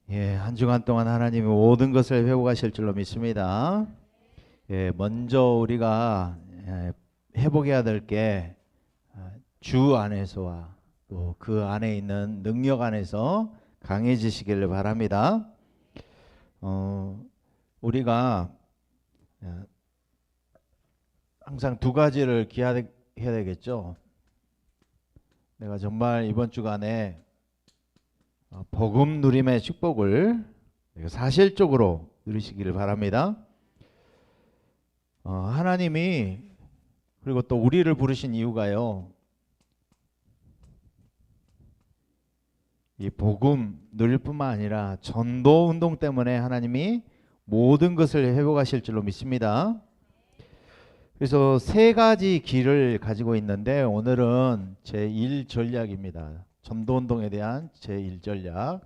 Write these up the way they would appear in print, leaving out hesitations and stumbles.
한 주간 동안 하나님이 모든 것을 회복하실 줄로 믿습니다. 먼저 우리가 회복해야 될 게 주 안에서와 또 그 안에 있는 능력 안에서 강해지시기를 바랍니다. 우리가 항상 두 가지를 기해야 되겠죠. 내가 정말 이번 주간에 복음 누림의 축복을 사실적으로 누리시기를 바랍니다. 하나님이 그리고 또 우리를 부르신 이유가요, 이 복음 누릴 뿐만 아니라 전도 운동 때문에 하나님이 모든 것을 회복하실 줄로 믿습니다. 그래서 세 가지 길을 가지고 있는데 오늘은 제1 전략입니다. 전도 운동에 대한 제1 전략.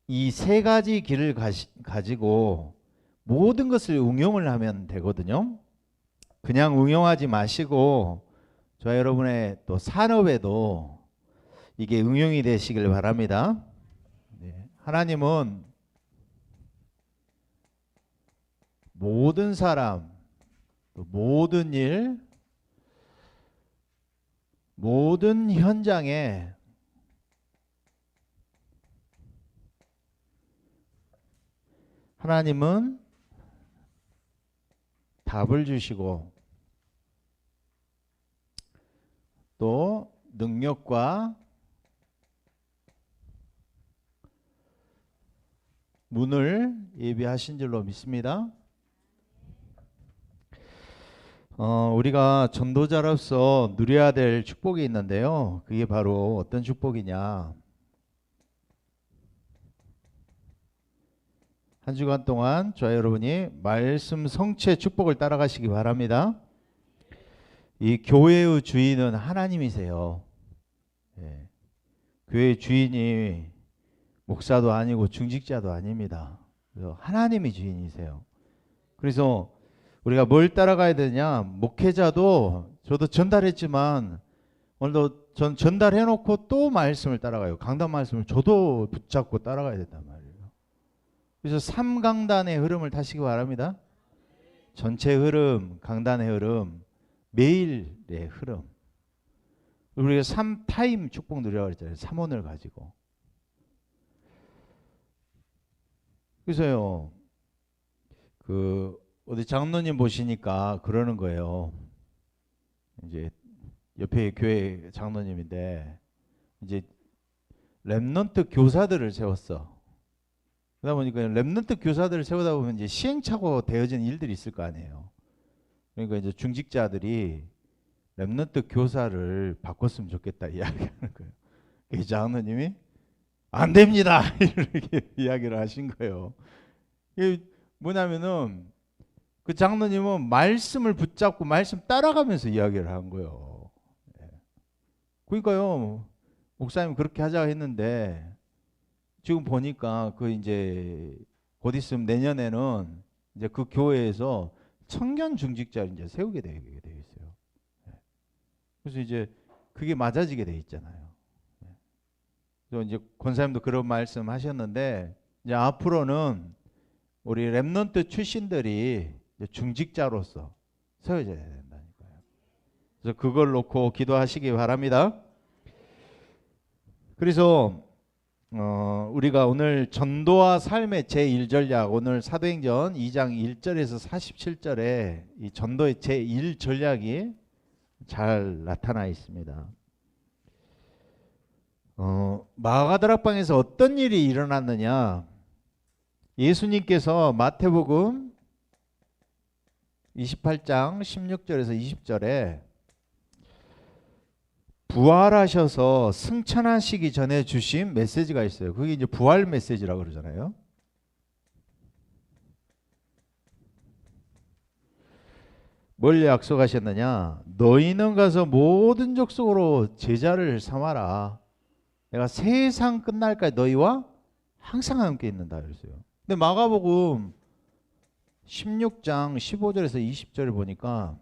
이 세 가지 길을 가지고 모든 것을 응용을 하면 되거든요. 그냥 응용하지 마시고 저와 여러분의 또 산업에도 이게 응용이 되시길 바랍니다. 하나님은 모든 사람, 모든 일, 모든 현장에 하나님은 답을 주시고 또 능력과 문을 예비하신 줄로 믿습니다. 우리가 전도자로서 누려야 될 축복이 있는데요. 그게 바로 어떤 축복이냐? 한 주간 동안 저와 여러분이 말씀 성취의 축복을 따라가시기 바랍니다. 이 교회의 주인은 하나님이세요. 교회의 주인이 목사도 아니고 중직자도 아닙니다. 그래서 하나님이 주인이세요. 그래서 우리가 뭘 따라가야 되냐? 목회자도 저도 전달했지만 오늘도 전 전달해놓고 또 말씀을 따라가요. 강단 말씀을 저도 붙잡고 따라가야 된단 말이에요. 그래서 3강단의 흐름을 타시기 바랍니다. 전체 흐름, 강단의 흐름, 매일의 흐름. 우리가 3타임 축복 누려고 했잖아요. 3원을 가지고. 그래서요, 어디 장로님 보시니까 그러는 거예요. 이제 옆에 교회 장로님인데 이제 렘넌트 교사들을 세웠어. 그러다 보니까 렘넌트 교사들을 세우다 보면 이제 시행착오 되어지는 일들이 있을 거 아니에요. 그러니까 이제 중직자들이 렘넌트 교사를 바꿨으면 좋겠다 이야기하는 거예요. 그 장로님이 안 됩니다 이렇게 이야기를 하신 거예요. 이게 뭐냐면은 그 장로님은 말씀을 붙잡고 말씀 따라가면서 이야기를 한 거예요. 그러니까요, 목사님 그렇게 하자고 했는데 지금 보니까 그 이제 곧 있으면 내년에는 이제 그 교회에서 청년 중직자를 이제 세우게 되어 있어요. 그래서 이제 그게 맞아지게 돼 있잖아요. 그래서 이제 권사님도 그런 말씀 하셨는데 이제 앞으로는 우리 렘넌트 출신들이 중직자로서 세워져야 된다니까요. 그래서 그걸 놓고 기도하시기 바랍니다. 그래서 우리가 오늘 전도와 삶의 제1전략, 오늘 사도행전 2장 1절에서 47절에 이 전도의 제1전략이 잘 나타나 있습니다. 마가다락방에서 어떤 일이 일어났느냐? 예수님께서 마태복음 28장 16절에서 20절에 부활하셔서 승천하시기 전에 주신 메시지가 있어요. 그게 이제 부활 메시지라고 그러잖아요. 뭘 약속하셨느냐? 너희는 가서 모든 족속으로 제자를 삼아라. 내가 세상 끝날까지 너희와 항상 함께 있는다 그랬어요. 근데 마가복음 16장 15절에서 20절을 보니까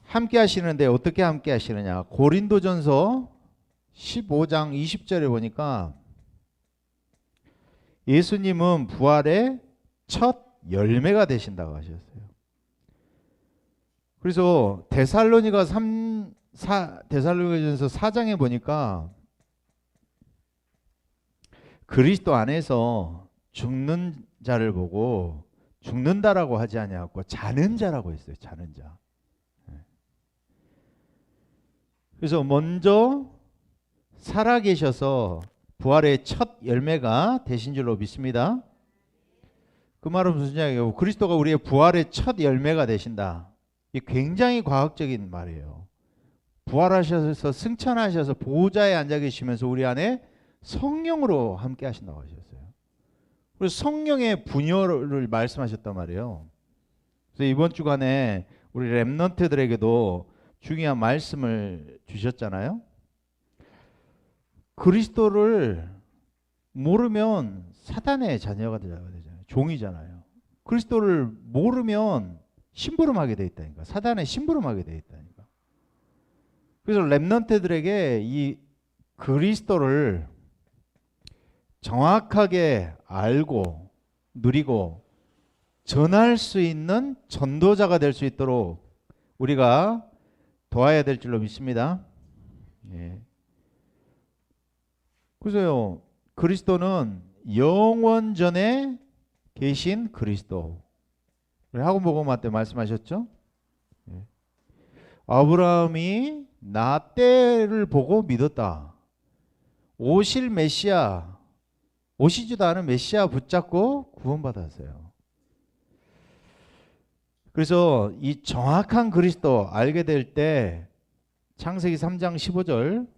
함께 하시는데 어떻게 함께 하시느냐? 고린도전서 15장 20절에 보니까 예수님은 부활의 첫 열매가 되신다고 하셨어요. 그래서 데살로니가전서 4장에 보니까 그리스도 안에서 죽는 자를 보고 죽는다라고 하지 아니하고 자는 자라고 했어요. 자는 자. 그래서 먼저 살아계셔서 부활의 첫 열매가 되신 줄로 믿습니다. 그 말은 무슨 이야기예요? 그리스도가 우리의 부활의 첫 열매가 되신다. 이 굉장히 과학적인 말이에요. 부활하셔서 승천하셔서 보좌에 앉아 계시면서 우리 안에 성령으로 함께 하신다고 하셨어요. 그래서 성령의 분열을 말씀하셨단 말이에요. 그래서 이번 주간에 우리 렘넌트들에게도 중요한 말씀을 주셨잖아요. 그리스도를 모르면 사단의 자녀가 되잖아요. 종이잖아요. 그리스도를 모르면 심부름하게 돼 있다니까. 사단의 심부름하게 돼 있다니까. 그래서 렘넌트들에게 이 그리스도를 정확하게 알고 누리고 전할 수 있는 전도자가 될 수 있도록 우리가 도와야 될 줄로 믿습니다. 예. 그래서요, 그리스도는 영원전에 계신 그리스도. 하고복음 때 말씀하셨죠? 예. 아브라함이 나 때를 보고 믿었다. 오실 메시아, 오시지도 않은 메시아 붙잡고 구원받았어요. 그래서 이 정확한 그리스도 알게 될 때 창세기 3장 15절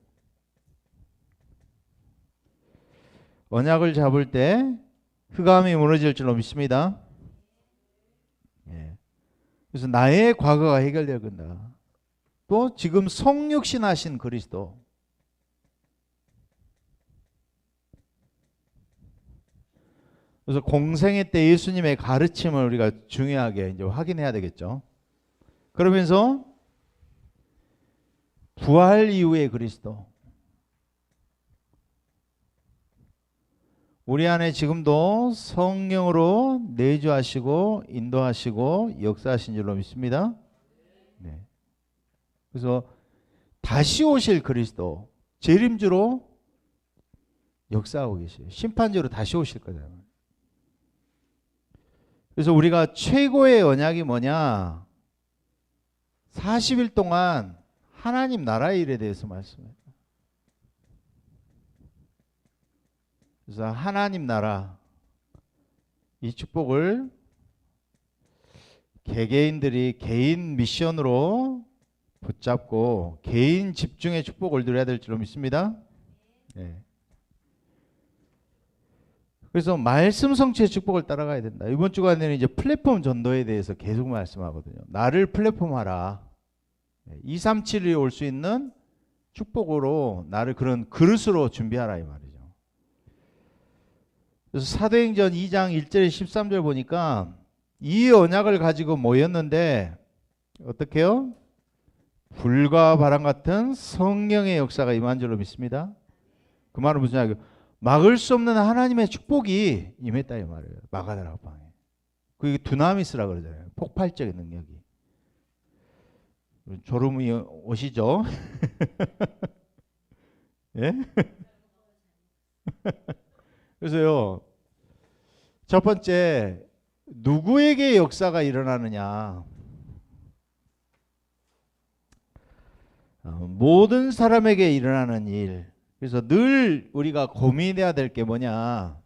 언약을 잡을 때 흑암이 무너질 줄로 믿습니다. 예. 그래서 나의 과거가 해결되어 간다. 또 지금 성육신하신 그리스도. 그래서 공생애 때 예수님의 가르침을 우리가 중요하게 이제 확인해야 되겠죠. 그러면서 부활 이후의 그리스도. 우리 안에 지금도 성령으로 내주하시고 인도하시고 역사하신 줄로 믿습니다. 네. 그래서 다시 오실 그리스도, 재림주로 역사하고 계세요. 심판주로 다시 오실 거잖아요. 그래서 우리가 최고의 언약이 뭐냐? 40일 동안 하나님 나라의 일에 대해서 말씀해요. 그래서 하나님 나라 이 축복을 개개인들이 개인 미션으로 붙잡고 개인 집중의 축복을 누려야 될 줄로 믿습니다. 네. 그래서 말씀 성취의 축복을 따라가야 된다. 이번 주간에는 이제 플랫폼 전도에 대해서 계속 말씀하거든요. 나를 플랫폼하라. 237이 올 수 있는 축복으로 나를 그런 그릇으로 준비하라 이 말이죠. 그래서 사도행전 2장 1절 13절 보니까 이 언약을 가지고 모였는데 어떻게 해요? 불과 바람 같은 성령의 역사가 임한 줄로 믿습니다. 그 말은 무슨 이야기예요? 막을 수 없는 하나님의 축복이 임했다 이 말이에요. 마가다락 방에. 그게 두나미스라 그러잖아요. 폭발적인 능력이. 졸음이 오시죠? 예? 그래서요. 첫 번째, 누구에게 역사가 일어나느냐? 모든 사람에게 일어나는 일. 그래서 늘 우리가 고민해야 될 게 뭐냐?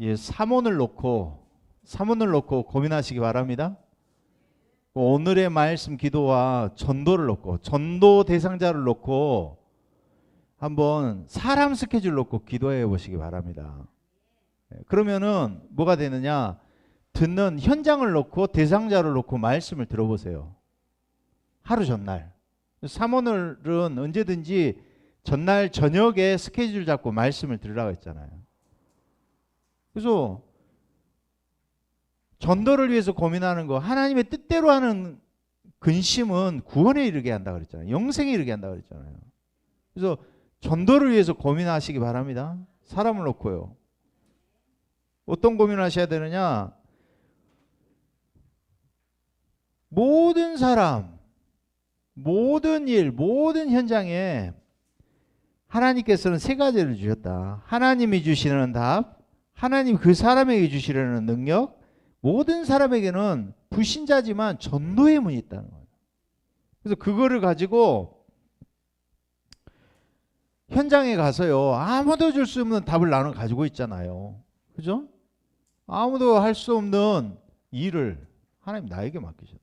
예, 사문을 놓고 고민하시기 바랍니다. 오늘의 말씀 기도와 전도를 놓고 전도 대상자를 놓고 한번 사람 스케줄 놓고 기도해 보시기 바랍니다. 그러면은 뭐가 되느냐? 듣는 현장을 놓고 대상자를 놓고 말씀을 들어보세요. 하루 전날. 사모늘은 언제든지 전날 저녁에 스케줄 잡고 말씀을 들으라고 했잖아요. 그래서 전도를 위해서 고민하는 거 하나님의 뜻대로 하는 근심은 구원에 이르게 한다 그랬잖아요. 영생에 이르게 한다 그랬잖아요. 그래서 전도를 위해서 고민하시기 바랍니다. 사람을 놓고요. 어떤 고민을 하셔야 되느냐? 모든 사람, 모든 일, 모든 현장에 하나님께서는 세 가지를 주셨다. 하나님이 주시는 답, 하나님 그 사람에게 주시려는 능력, 모든 사람에게는 불신자지만 전도의 문이 있다는 거예요. 그래서 그거를 가지고 현장에 가서요, 아무도 줄 수 없는 답을 나는 가지고 있잖아요. 그죠? 아무도 할 수 없는 일을 하나님 나에게 맡기셨어요.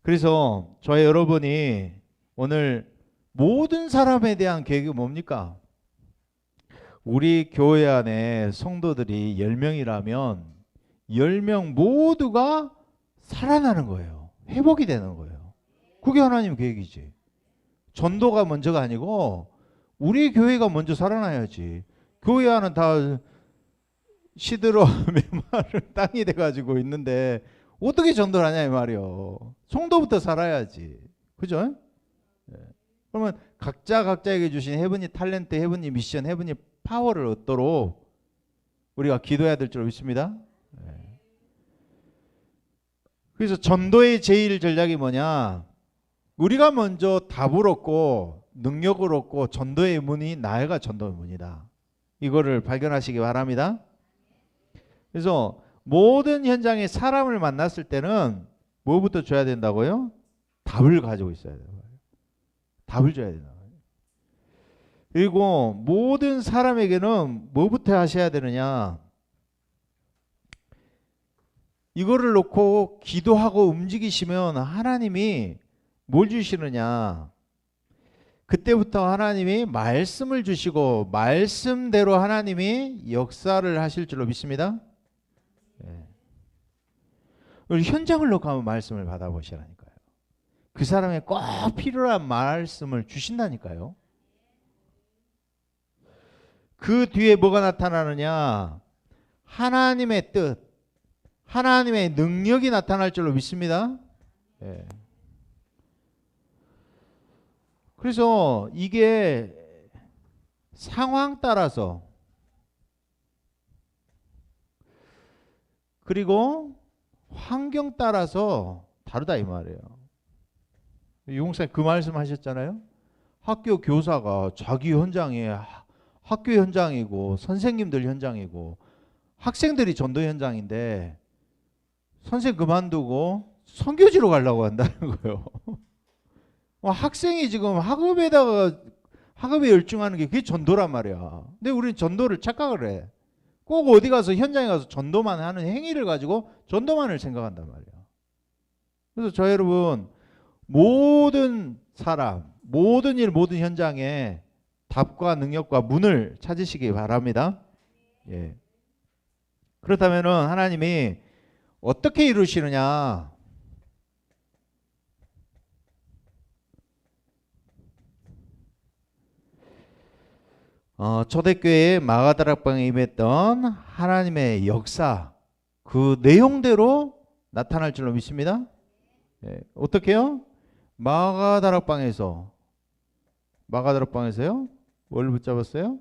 그래서 저희 여러분이 오늘 모든 사람에 대한 계획이 뭡니까? 우리 교회 안에 성도들이 10명이라면 10명 모두가 살아나는 거예요. 회복이 되는 거예요. 그게 하나님 계획이지. 전도가 먼저가 아니고 우리 교회가 먼저 살아나야지. 교회 안은 다 시들어 메마른 땅이 돼가지고 있는데 어떻게 전도를 하냐 이 말이요. 성도부터 살아야지. 그죠? 그러면 각자에게 주신 헤븐리 탤런트, 헤븐리 미션, 헤븐리 파워를 얻도록 우리가 기도해야 될 줄 믿습니다. 그래서 전도의 제1 전략이 뭐냐? 우리가 먼저 답을 얻고 능력을 얻고 전도의 문이 나아가 전도의 문이다. 이거를 발견하시기 바랍니다. 그래서 모든 현장에 사람을 만났을 때는 뭐부터 줘야 된다고요? 답을 가지고 있어야 돼요. 답을 줘야 된다. 그리고 모든 사람에게는 뭐부터 하셔야 되느냐? 이거를 놓고 기도하고 움직이시면 하나님이 뭘 주시느냐? 그때부터 하나님이 말씀을 주시고 말씀대로 하나님이 역사를 하실 줄로 믿습니다. 우리 현장을 놓고 한번 말씀을 받아보시라니까요. 그 사람의 꼭 필요한 말씀을 주신다니까요. 그 뒤에 뭐가 나타나느냐? 하나님의 뜻, 하나님의 능력이 나타날 줄로 믿습니다. 그래서 이게 상황 따라서 그리고 환경 따라서 다르다 이 말이에요. 유목사님 그 말씀 하셨잖아요. 학교 교사가 자기 현장에 학교 현장이고 선생님들 현장이고 학생들이 전도 현장인데 선생 그만두고 선교지로 가려고 한다는 거예요. 학생이 지금 학업에 열중하는 게 그게 전도란 말이야. 근데 우리는 전도를 착각을 해. 꼭 어디 가서 현장에 가서 전도만 하는 행위를 가지고 전도만을 생각한단 말이야. 그래서 저 여러분 모든 사람, 모든 일, 모든 현장에 답과 능력과 문을 찾으시기 바랍니다. 그렇다면은 하나님이 어떻게 이루시느냐? 초대교회의 마가다락방에 임했던 하나님의 역사 그 내용대로 나타날 줄로 믿습니다. 어떻게요? 마가다락방에서요? 뭘 붙잡았어요?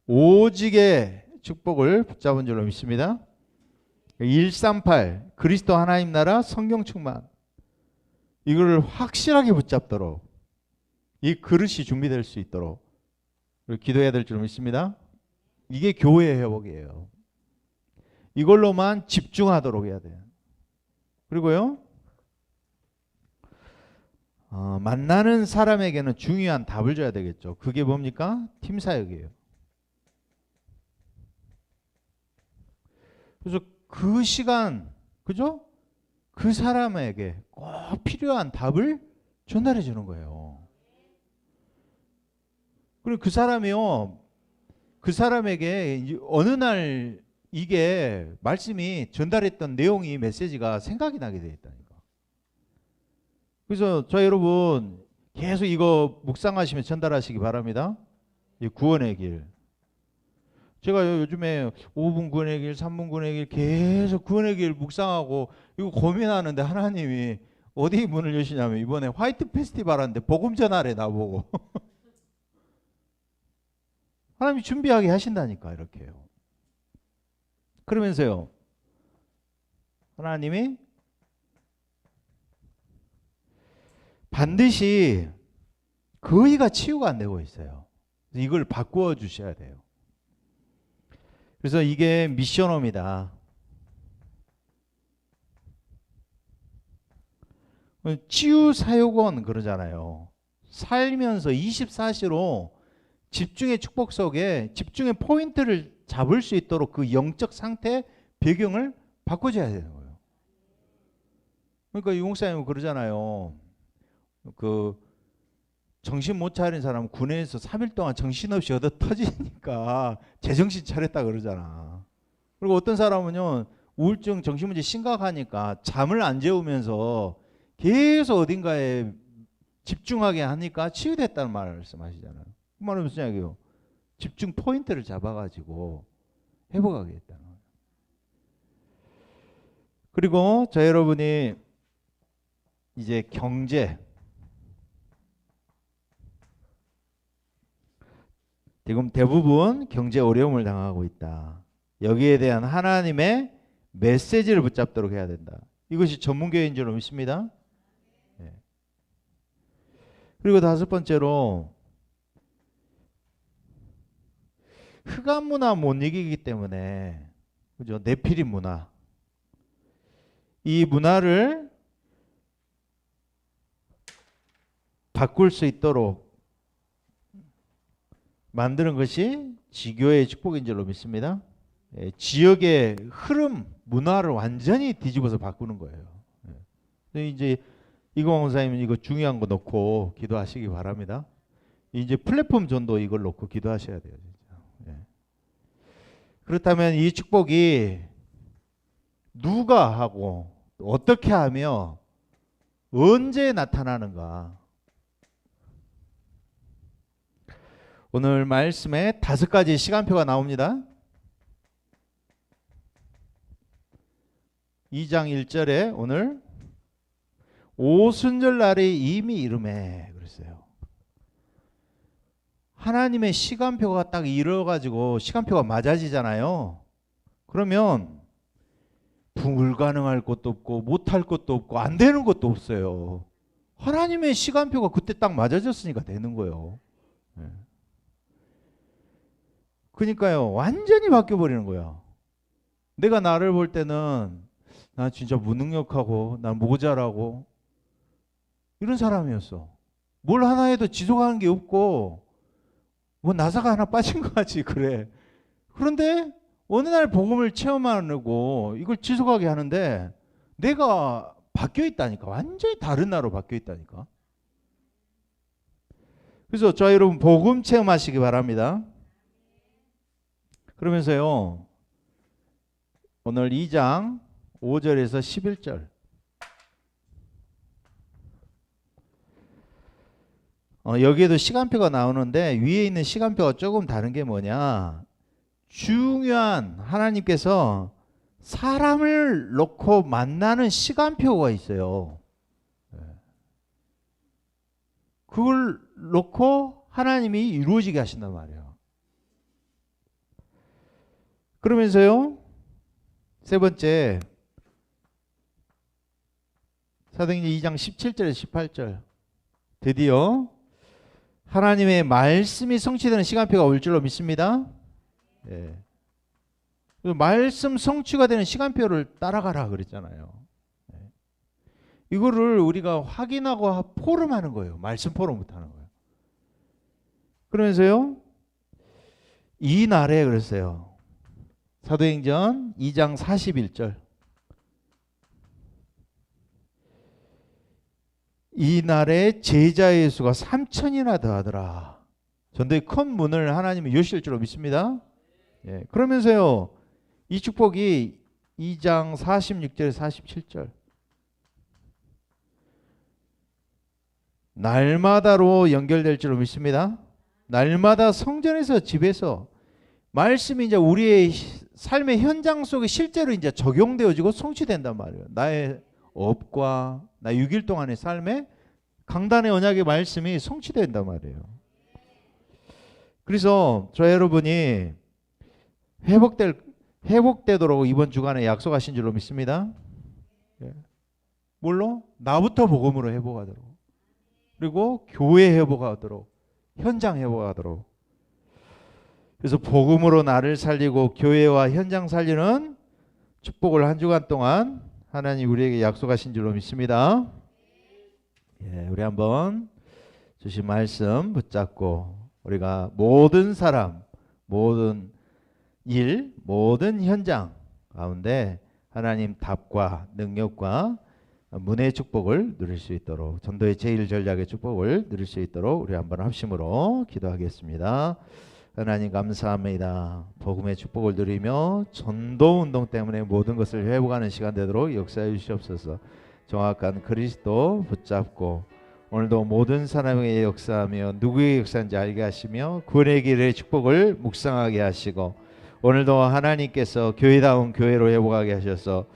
오직의 축복을 붙잡은 줄로 믿습니다. 138 그리스도 하나님 나라 성경 충만 이걸 확실하게 붙잡도록 이 그릇이 준비될 수 있도록 기도해야 될 줄 믿습니다. 이게 교회의 회복이에요. 이걸로만 집중하도록 해야 돼요. 그리고요 만나는 사람에게는 중요한 답을 줘야 되겠죠. 그게 뭡니까? 팀사역이에요. 그래서 그 시간, 그죠? 그 사람에게 꼭 필요한 답을 전달해 주는 거예요. 그리고 그 사람이요, 그 사람에게 어느 날 이게 말씀이 전달했던 내용이 메시지가 생각이 나게 되어 있다니까. 그래서 저 여러분 계속 이거 묵상하시면 전달하시기 바랍니다. 이 구원의 길. 제가 요즘에 5분 구원의 길, 3분 구원의 길 계속 구원의 길 묵상하고 이거 고민하는데 하나님이 어디 문을 여시냐면 이번에 화이트 페스티벌 하는데 복음 전하래 나보고. 하나님이 준비하게 하신다니까 이렇게요. 그러면서요. 하나님이 반드시 거의가 치유가 안 되고 있어요. 이걸 바꾸어 주셔야 돼요. 그래서 이게 미션홈이다. 치유사역원 그러잖아요. 살면서 24시로 집중의 축복 속에 집중의 포인트를 잡을 수 있도록 그 영적 상태 배경을 바꿔줘야 되는 거예요. 그러니까 유 목사님은 그러잖아요. 그 정신 못 차린 사람 군에서 3일 동안 정신없이 얻어 터지니까 제정신 차렸다 그러잖아. 그리고 어떤 사람은요 우울증 정신문제 심각하니까 잠을 안 재우면서 계속 어딘가에 집중하게 하니까 치유됐다는 말씀하시잖아요. 그 말은 무슨 이야기예요? 집중 포인트를 잡아가지고 회복하게 됐다는 거예요. 그리고 저 여러분이 이제 경제 지금 대부분 경제 어려움을 당하고 있다. 여기에 대한 하나님의 메시지를 붙잡도록 해야 된다. 이것이 전문교회인 줄 믿습니다. 네. 그리고 다섯 번째로 흑암 문화 못 이기기 때문에 그죠? 네피림 문화. 이 문화를 바꿀 수 있도록 만드는 것이 지교의 축복인 줄로 믿습니다. 지역의 흐름, 문화를 완전히 뒤집어서 바꾸는 거예요. 이제 이광 원사님은 이거 중요한 거 놓고 기도하시기 바랍니다. 이제 플랫폼 전도 이걸 놓고 기도하셔야 돼요. 진짜. 그렇다면 이 축복이 누가 하고 어떻게 하며 언제 나타나는가? 오늘 말씀에 5가지 시간표가 나옵니다. 2장 1절에 오늘 오순절 날이 이미 이름에 그랬어요. 하나님의 시간표가 딱 이뤄가지고 시간표가 맞아지잖아요. 그러면 불가능할 것도 없고 못할 것도 없고 안 되는 것도 없어요. 하나님의 시간표가 그때 딱 맞아졌으니까 되는 거예요. 그러니까요 완전히 바뀌어버리는 거야. 내가 나를 볼 때는 나 진짜 무능력하고 난 모자라고 이런 사람이었어. 뭘 하나 해도 지속하는 게 없고 뭐 나사가 하나 빠진 거 같지 그래. 그런데 어느 날 복음을 체험하고 이걸 지속하게 하는데 내가 바뀌어 있다니까. 완전히 다른 나로 바뀌어 있다니까. 그래서 저 여러분 복음 체험하시기 바랍니다. 그러면서요 오늘 2장 5절에서 11절 여기에도 시간표가 나오는데 위에 있는 시간표가 조금 다른 게 뭐냐, 중요한 하나님께서 사람을 놓고 만나는 시간표가 있어요. 그걸 놓고 하나님이 이루어지게 하신단 말이에요. 그러면서요 세 번째 사도행전 2장 17절에서 18절 드디어 하나님의 말씀이 성취되는 시간표가 올 줄로 믿습니다. 말씀 성취가 되는 시간표를 따라가라 그랬잖아요. 이거를 우리가 확인하고 포럼하는 거예요. 말씀 포럼부터 하는 거예요. 그러면서요 이 날에 그랬어요. 사도행전 2장 41절 이 날에 제자의 수가 3,000이나 더하더라. 전도의 큰 문을 하나님이 여실 줄로 믿습니다. 그러면서요 이 축복이 2장 46절 47절 날마다로 연결될 줄로 믿습니다. 날마다 성전에서 집에서 말씀이 이제 우리의 삶의 현장 속에 실제로 이제 적용되어지고 성취된단 말이에요. 나의 업과 나 6일 동안의 삶에 강단의 언약의 말씀이 성취된단 말이에요. 그래서 저 여러분이 회복되도록 이번 주간에 약속하신 줄로 믿습니다. 뭘로? 나부터 복음으로 회복하도록, 그리고 교회 회복하도록, 현장 회복하도록. 그래서 복음으로 나를 살리고 교회와 현장 살리는 축복을 한 주간 동안 하나님 우리에게 약속하신 줄로 믿습니다. 우리 한번 주신 말씀 붙잡고 우리가 모든 사람, 모든 일, 모든 현장 가운데 하나님 답과 능력과 문의 축복을 누릴 수 있도록, 전도의 제1 전략의 축복을 누릴 수 있도록 우리 한번 합심으로 기도하겠습니다. 하나님 감사합니다. 복음의 축복을 누리며 전도 운동 때문에 모든 것을 회복하는 시간 되도록 역사해 주시옵소서. 정확한 그리스도 붙잡고 오늘도 모든 사람에게 역사하며 누구의 역사인지 알게 하시며 구원의 길의 축복을 묵상하게 하시고, 오늘도 하나님께서 교회다운 교회로 회복하게 하셔서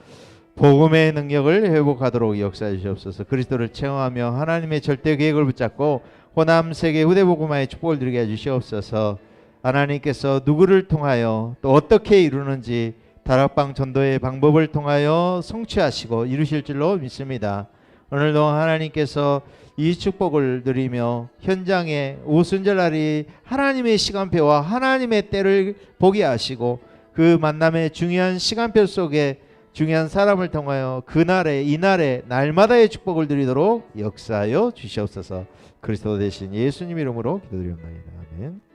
복음의 능력을 회복하도록 역사해 주시옵소서. 그리스도를 체험하며 하나님의 절대 계획을 붙잡고 호남 세계 후대 복음화의 축복을 누리게 해 주시옵소서. 하나님께서 누구를 통하여 또 어떻게 이루는지 다락방 전도의 방법을 통하여 성취하시고 이루실 줄로 믿습니다. 오늘도 하나님께서 이 축복을 누리며 현장에 오순절날이 하나님의 시간표와 하나님의 때를 보게 하시고 그 만남의 중요한 시간표 속에 중요한 사람을 통하여 그날에 이날에 날마다의 축복을 누리도록 역사하여 주시옵소서. 그리스도 대신 예수님 이름으로 기도드립니다. 아멘.